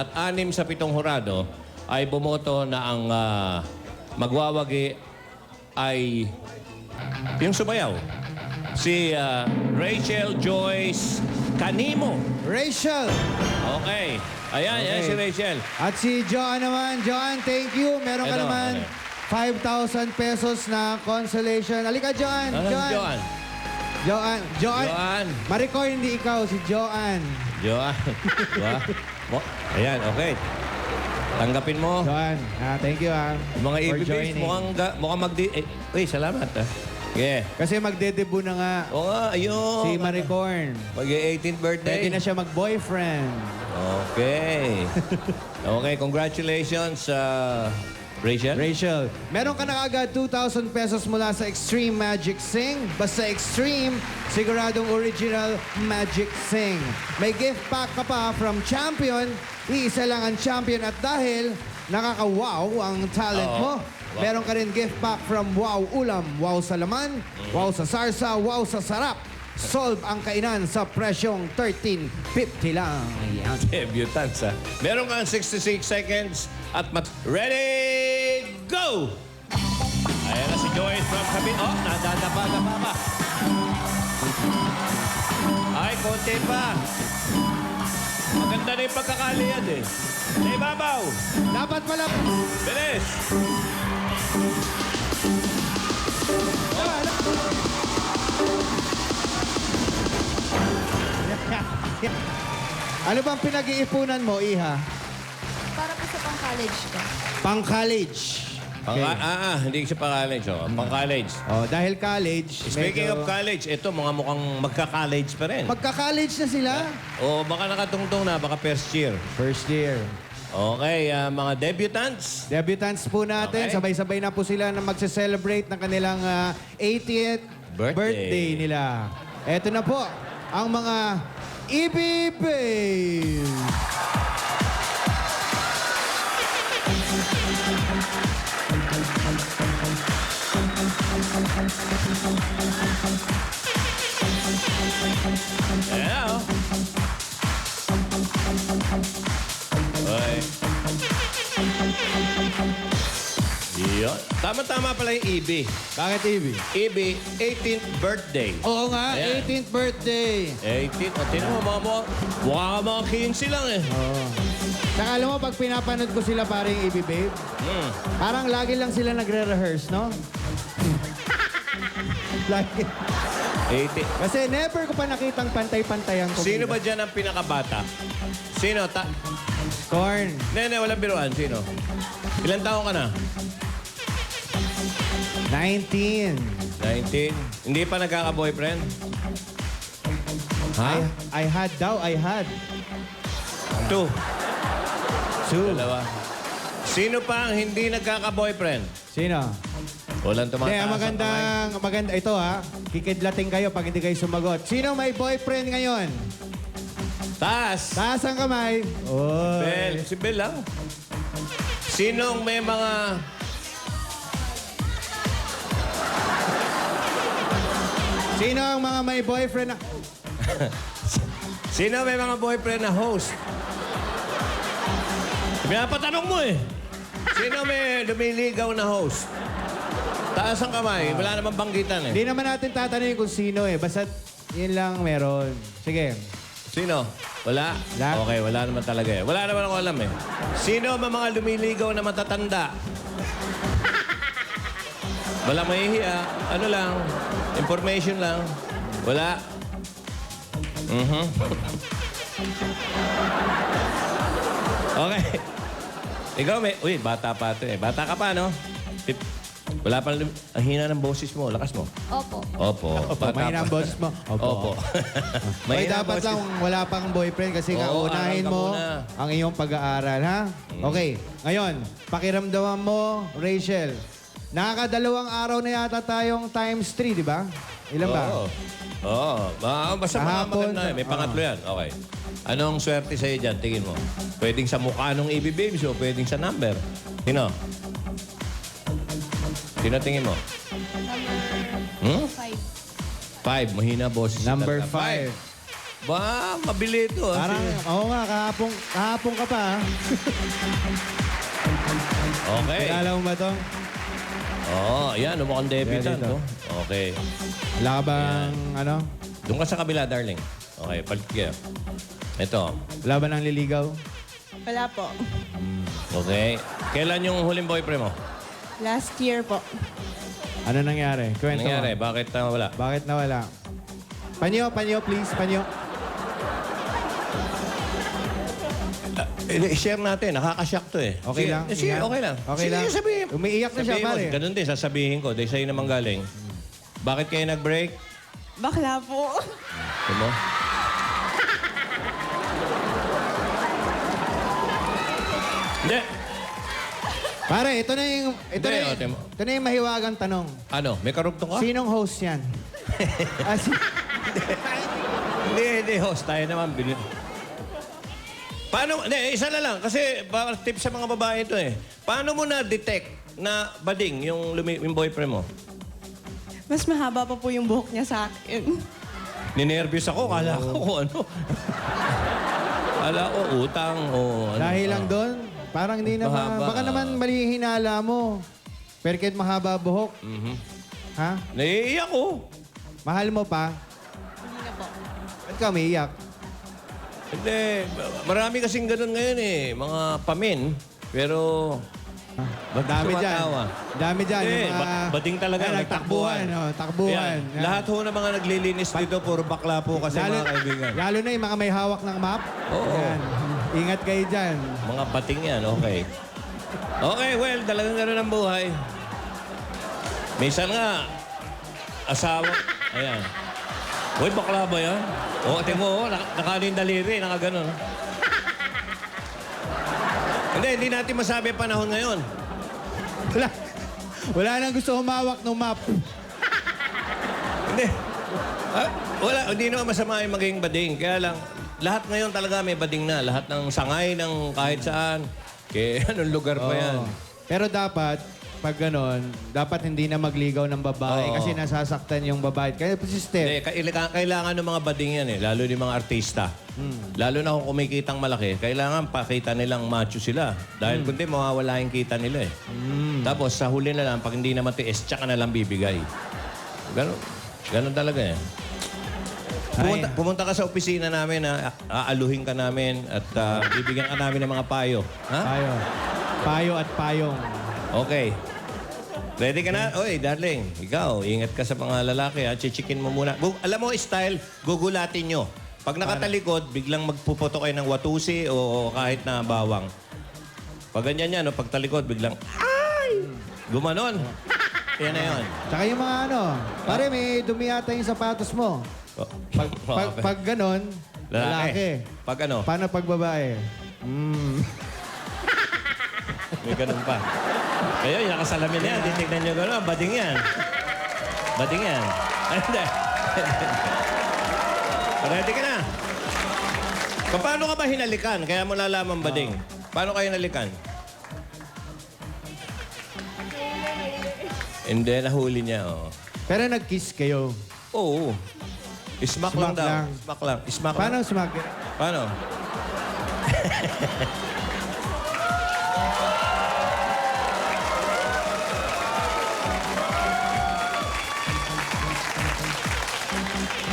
At 6 sa 7 hurado ay bumoto na ang magwawagi ay yung sumayaw. Si Rachel Joyce Canimo. Rachel! Okay. Ayan, yan si Rachel. At si Joanne naman. Joanne, thank you. Meron ka Ito, naman 5,000 pesos na consolation. Halika, Joanne. Joanne. Joanne. Maricoy, hindi ikaw. Si Joanne. Joanne. Ayan, okay. Tanggapin mo. Joanne, thank you Yung mga for ibibis, joining. mukhang uy, salamat. Yeah. Kasi magde-debut na nga Oo nga, ayun. si Maricorn. Mag-18th birthday. Pwede na siya mag-boyfriend. Okay. Okay, congratulations, Rachel. Rachel, meron ka na agad 2,000 pesos mula sa Extreme Magic Sing. Basta Extreme, siguradong original Magic Sing. May gift pack ka pa from Champion. Iisa lang ang champion at dahil nakaka-wow ang talent mo, meron ka rin gift pack from Wow Ulam, Wow sa Laman, Wow sa Sarsa, Wow sa Sarap. Solve ang kainan sa presyong 13.50 lang. Ayan. Debutants, ha? Meron kang 66 seconds at ready, go! Ayan na si Joyce from Kabin. Oh, nadadapa pa. Ay, konti pa. Maganda na yung pagkakalian eh. Sa ibabaw. Dapat pala... Bilis. Ano bang pinag-iipunan mo, Iha? Para po sa pang-college ko. Pang-college. Hindi siya pa-college. Oh. Pang-college. Oh, dahil college... Speaking medyo- of college, ito mga mukhang magka-college pa rin. Magka-college na sila? O baka nakatungtong na, baka first year. First year. Okay, mga debutants. Debutants po natin. Okay. Sabay-sabay na po sila na magse-celebrate ng kanilang 80th birthday nila. Eto na po, ang mga EB Babes. Ayan, oh. Okay. Yun. Tama-tama pala yung EB. Bakit EB? EB, 18th birthday. Oo nga, Ayan. 18th birthday. 18th. O, tinan mo, mukha ka mga 15 lang eh. Oo. Saka alam mo, pag pinapanood ko sila parang EB Babe, parang lagi lang sila nagre-rehearse, no? Lagi. 18. Kasi never ko pa nakitang pantay-pantayan ko. Sino ba dyan ang pinakabata? Sino? Corn. Nene, walang biruan. Sino? Ilan taon ka na? 19. 19. Hindi pa nagkaka-boyfriend? Ha? I had daw, I had. 2. 2. Dalawa. Sino pa ang hindi nagkaka-boyfriend? Sino? Walang tumataas Hindi, ang ang kamay. maganda, ito ha, kikidlating kayo pag hindi kayo sumagot. Sino may boyfriend ngayon? Taas! Taas ang kamay. Oy. Bel. Si Bel lang. Sinong may mga... Sino ang mga may boyfriend na... Sino may mga boyfriend na host? Pinapatanong mo eh. Sino may lumiligaw na host? Taas ang kamay. Wala namang banggitan eh. Hindi naman natin tatanungin kung sino eh. Basta yun lang meron. Sige. Sino? Wala? Wala. Okay, wala naman talaga eh. Wala naman ako alam eh. Sino ang mga lumiligaw na matatanda? Wala mahihiya. Ano lang? Information lang. Wala. Okay. Ikaw may... Uy, bata pa ito eh. Bata ka pa, no? Wala pa... Ang hina ng boses mo. Lakas mo. Opo. Opo. Bata Mahina ang pa. boses mo. Opo. May Mahina ang dapat boses. lang wala pang boyfriend kasi nga Oo, unahin aral ka mo muna. ang iyong pag-aaral, ha? Okay. Ngayon, pakiramdaman mo, Rachel, nakakadalawang araw na yata tayong times 3, di ba? Ilan ba? Oo. Basta mga Kahapon, maganda eh. May pangatlo yan. Okay. Anong swerte sa'yo dyan? Tingin mo. Pwedeng sa mukha nung EB Babes o pwedeng sa number. Sino? Sino tingin mo? Number Hmm? 5. 5. Mahina boses. Number talaga. 5. Ba, mabili ito. ah. Parang, oo nga, kahapon ka pa. Okay. Kilala mo ba to? Oo, yan. Mukhang debutant. Yan, dito. No? Okay. Wala ka bang, ano? Doon ka sa kabila, darling. Okay, palit kayo. Ito. Wala ba nang liligaw? Wala po. Okay. Kailan yung huling boyfriend mo? Last year po. Ano nangyari? Ano Kwento nangyari? mo. Bakit wala? Bakit nawala? Panyo, please, panyo. I-share natin. Nakakashock to eh. Okay lang, Sige, ingat. okay lang. Okay Sige, lang. sabihin. Umiiyak na siya, Sabihin mo, pare. Ganun din, sasabihin ko. Dahil sa'yo naman galing. Bakit kayo nag-break? Bakla po. Ito mo? Hindi. Pare, ito Hindi, Temo. na yung mahiwagang tanong. Ano? May karugtong ka? Sinong host yan? Hindi, host. Tayo naman. Paano? Hindi, isa na lang. Kasi tip sa mga babae ito eh. Paano mo na-detect na bading yung boyfriend mo? Mas mahaba pa po yung buhok niya sa akin. Ninervyos ako. Kala ko kung ano. Kala ko utang o ano. Dahil lang doon, parang hindi naman. Mahaba. Baka naman mali yung hinala mo. Perket mahaba buhok. Mhm. Ha? Naiiyak ko. Mahal mo pa? Hindi na po. Ba't ka umiiyak? Hindi. Marami kasing ganun ngayon eh. Mga pamin. Pero... Dami dyan. tumatawa? Dami dyan. Hindi, Yung mga- bading talaga. Ay, nagtakbuhan. takbuhan. Yan. Lahat ho ng mga naglilinis dito, puro bakla po kasi mga kaibigan. Lalo na yung mga may hawak ng map. Oo. Yan. Ingat kayo dyan. Mga bating yan, okay. Okay, well, talagang gano'n ang buhay. Minsan nga, asawa, ayan. Uy, bakla ba yan? Oo, tingin mo, nakaano yung daliri, nakaganon. Hindi natin masabi ang panahon ngayon. Wala nang gusto humawak ng map. Hindi. Hindi naman masama yung maging bading. Kaya lang, lahat ngayon talaga may bading na. Lahat ng sangay ng kahit saan. Kaya anong lugar pa yan? Oo. Pero dapat, pag ganon, dapat hindi na magligaw ng babae Oo. kasi nasasaktan yung babae. Kaya persistent. Hindi, kailangan ng mga bading yan eh. Lalo yung mga artista. Lalo na kung kumikitang malaki, kailangan pakita nilang macho sila. Dahil kundi mawawala yung kita nila eh. Tapos sa huli na lang, pag hindi na matiis, tsaka na lang bibigay. Ganon talaga eh. Pumunta ka sa opisina namin, aaluhin ka namin at bibigyan ka namin ng mga payo. Ha? Payo. Payo at payong. Okay. Ready ka na? Oy, darling, ikaw, ingat ka sa mga lalaki. Chichikin mo muna. Alam mo, style, gugulatin nyo. Pag nakatalikod, biglang magpuputo kayo ng watusi o kahit na bawang. Pag ganyan yan, pag talikod, biglang, ay! Gumanon. Yan na yun. Tsaka yung mga pare may dumi yata yung sapatos mo. Pag ganon, lalaki. Pag ano? Paano pag babae? May ganun pa. Kaya yung nakasalamin na yan, titignan nyo gano'n, bading yan. Bading yan. Ay, hindi. Ready ka na? Paano ka ba hinalikan? Kaya mo lalaman bading. Paano kayo hinalikan? Hindi, nahuli niya. Oh. Pero nag-kiss kayo. Oo. Smack lang Smack daw. lang. Smack lang. Smack Paano lang. smack? Paano?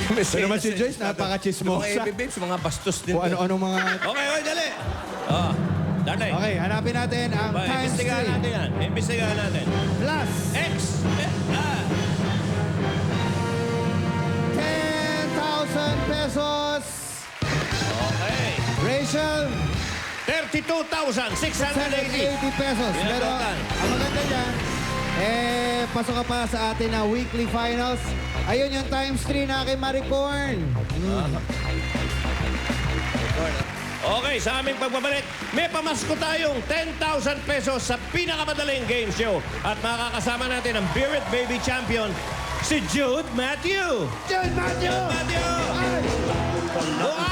Pero naman si Joyce, napaka-chismosa. Mga babes, mga bastos din. Kung ano-ano mga... Okay, dali. Oh, dali. Okay, hanapin natin ang times Imbestigahan 3 natin yan. Imbestigahan natin. plus X. 10,000 pesos. Okay. Rachel, 32,680. 780 pesos. Yan, Pero total. ang maganda dyan, pasok ka pa sa atin na weekly finals. Ayun yung times 3 na kay Maricorn. Okay, sa aming pagbabalik, may pamasko tayong 10,000 pesos sa pinakamadaling game show. At makakasama natin ang Beer It Baby Champion, si Jude Matthew. Jude Matthew! Matthew! Ay!